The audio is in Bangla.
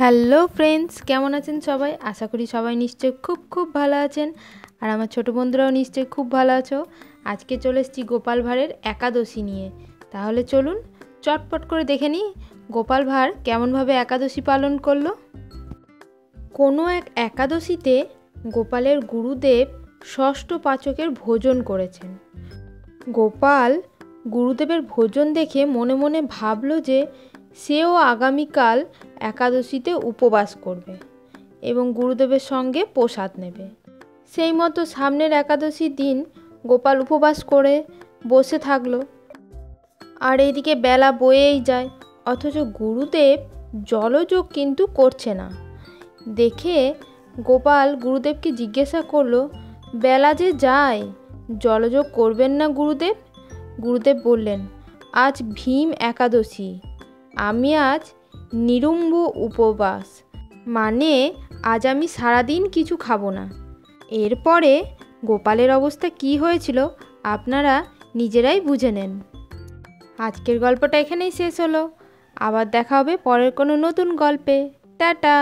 হ্যালো ফ্রেন্ডস, কেমন আছেন সবাই? আশা করি সবাই নিশ্চয়ই খুব ভালো আছেন। আর আমার ছোটো বন্ধুরাও নিশ্চয়ই খুব ভালো আছো। আজকে চলে এসেছি গোপাল ভাঁড়ের একাদশী নিয়ে। তাহলে চলুন চটপট করে দেখে নিই গোপাল ভাঁড় কেমনভাবে একাদশী পালন করলো। কোনো এক একাদশীতে গোপালের গুরুদেব ষষ্ঠ পাচকের ভোজন করেছেন। গোপাল গুরুদেবের ভোজন দেখে মনে মনে ভাবল যে সেও আগামীকাল একাদশীতে উপবাস করবে এবং গুরুদেবের সঙ্গে প্রসাদ নেবে। সেই মতো সামনের একাদশীর দিন গোপাল উপবাস করে বসে থাকলো। আর এইদিকে বেলা বয়েই যায়, অথচ গুরুদেব জলযোগ কিন্তু করছে না। দেখে গোপাল গুরুদেবকে জিজ্ঞাসা করলো, বেলা যে যায়, জলযোগ করবেন না গুরুদেব? গুরুদেব বললেন, আজ ভীম একাদশী, আমি আজ নিরুম্ব উপবাস, মানে আজ আমি সারাদিন কিছু খাবো না। এরপরে গোপালের অবস্থা কি হয়েছিল আপনারা নিজেরাই বুঝে নেন। আজকের গল্পটা এখানেই শেষ হলো। আবার দেখা হবে পরের কোনো নতুন গল্পে। টাটা।